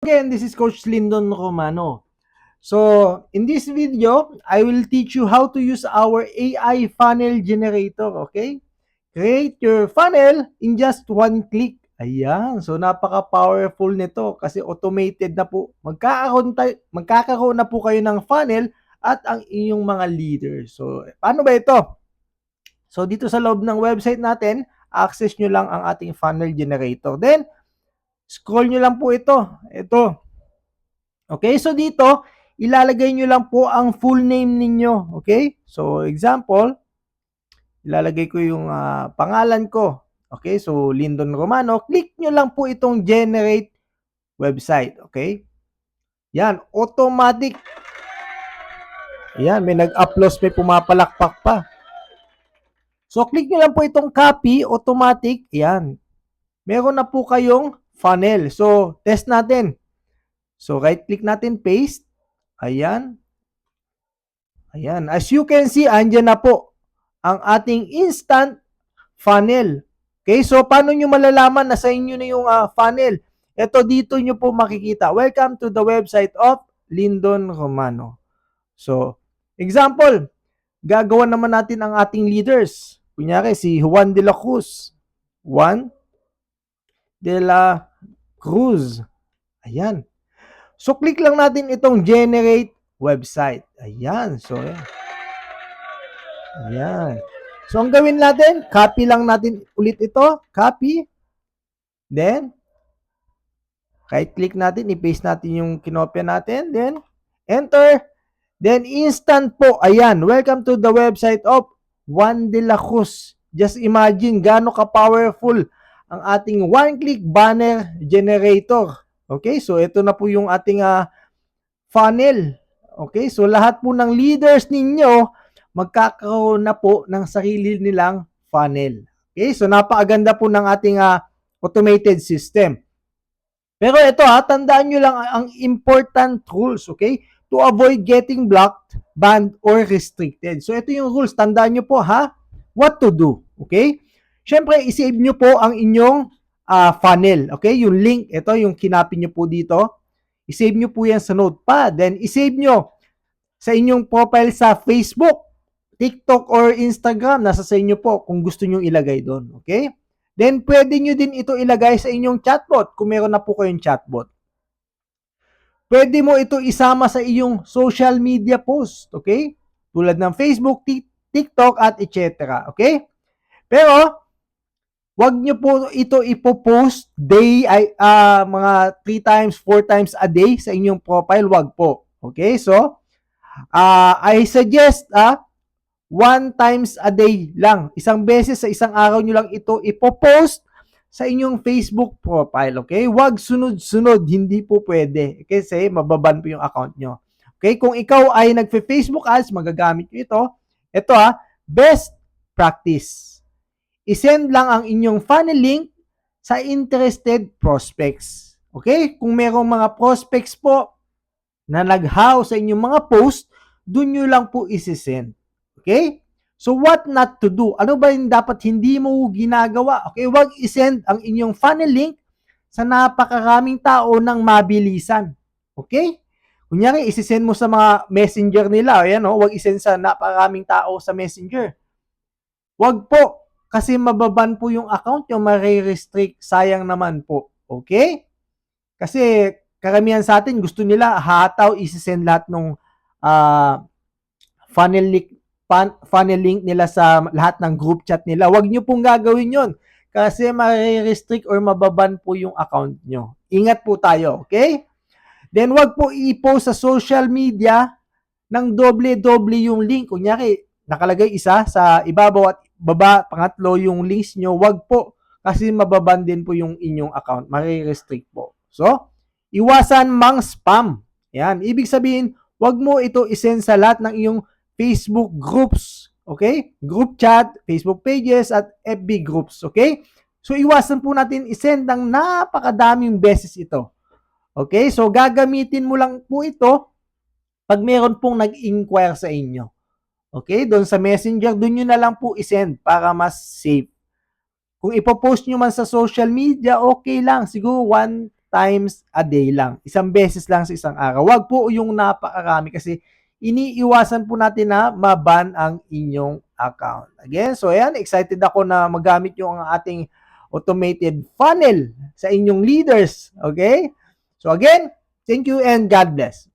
again, this is Coach Lyndon Romano. So, in this video, I will teach you how to use our AI funnel generator, okay? Create your funnel in just one click. Ayan, so napaka-powerful nito kasi automated na po. Magkakaroon na po kayo ng funnel at ang inyong mga leaders. So, paano ba ito? So, dito sa loob ng website natin, access nyo lang ang ating funnel generator. Then, scroll nyo lang po ito. Ito. Okay, so dito, ilalagay nyo lang po ang full name ninyo. Okay, so example, ilalagay ko yung pangalan ko. Okay, so Lyndon Romano. Click nyo lang po itong generate website. Okay, yan, automatic. Yan, may nag-upload, may pumapalakpak pa. So, click nyo lang po itong copy, automatic. Yan, meron na po kayong funnel. So, test natin. So, right-click natin, paste. Ayan. Ayan. As you can see, andyan na po ang ating instant funnel. Okay, so paano nyo malalaman na sa inyo na yung funnel? Ito dito nyo po makikita. Welcome to the website of Lyndon Romano. So, example, gagawa naman natin ang ating leaders. Kunyari, si Juan de la Cruz. Juan de la Cruz. Ayan. So, click lang natin itong generate website. Ayan. So, ayan. So, ang gawin natin, copy lang natin ulit ito. Copy. Then, right-click natin, i-paste natin yung kinopya natin. Then, enter. Then, instant po. Ayan. Welcome to the website of Juan de la Cruz. Just imagine gaano ka-powerful ang ating one-click banner generator. Okay, so ito na po yung ating funnel. Okay, so lahat po ng leaders ninyo magkakaroon na po ng sarili nilang funnel. Okay, so napakaganda po ng ating automated system. Pero ito tandaan nyo lang ang important rules, okay? To avoid getting blocked, banned, or restricted. So ito yung rules, tandaan nyo po what to do, okay? Siyempre, isave nyo po ang inyong funnel. Okay? Yung link, ito yung kinapin nyo po dito. I-save nyo po yan sa notepad. Then, i-save nyo sa inyong profile sa Facebook, TikTok, or Instagram. Nasa sa inyo po kung gusto nyo ilagay doon. Okay? Then, pwede nyo din ito ilagay sa inyong chatbot kung meron na po kayong chatbot. Pwede mo ito isama sa iyong social media post. Okay? Tulad ng Facebook, TikTok, at etc. Okay? Pero, wag nyo po ito ipopost mga 3 times, 4 times a day sa inyong profile. Wag po. Okay? So, I suggest 1 times a day lang. Isang beses sa isang araw nyo lang ito ipopost sa inyong Facebook profile. Okay? Wag sunod-sunod. Hindi po pwede. Kasi mababan po yung account nyo. Okay? Kung ikaw ay nagfe-Facebook ads, magagamit nyo ito. Ito best practice. I-send lang ang inyong funnel link sa interested prospects. Okay? Kung merong mga prospects po na nag-how sa inyong mga post, dun nyo lang po isi-send. Okay? So, what not to do? Ano ba yung dapat hindi mo ginagawa? Okay? Huwag i-send ang inyong funnel link sa napakaraming tao ng mabilisan. Okay? Kunyari, isi-send mo sa mga messenger nila. Ayan, huwag i-send sa napakaraming tao sa messenger. Huwag po. Kasi mababan po yung account nyo, ma-restrict, sayang naman po. Okay? Kasi karamihan sa atin, gusto nila hataw, isi-send lahat ng funnel link nila sa lahat ng group chat nila. Huwag nyo pong gagawin yon kasi ma-restrict or mababan po yung account nyo. Ingat po tayo, okay? Then, huwag po i-post sa social media ng doble-doble yung link. Kunyari, nakalagay isa sa ibabaw at baba, pangatlo yung links nyo, wag po. Kasi mababan din po yung inyong account. Mare-restrict po. So, iwasan mang spam. Yan. Ibig sabihin, wag mo ito isend sa lahat ng iyong Facebook groups. Okay? Group chat, Facebook pages, at FB groups. Okay? So, iwasan po natin isend ng napakadaming beses ito. Okay? So, gagamitin mo lang po ito pag meron pong nag-inquire sa inyo. Okay? Doon sa messenger, doon nyo na lang po isend para mas safe. Kung ipopost nyo man sa social media, okay lang. Siguro 1 times a day lang. Isang beses lang sa isang araw. Wag po yung napakarami kasi iniiwasan po natin na maban ang inyong account. Again, so ayan, excited ako na magamit yung ating automated funnel sa inyong leaders. Okay? So again, thank you and God bless.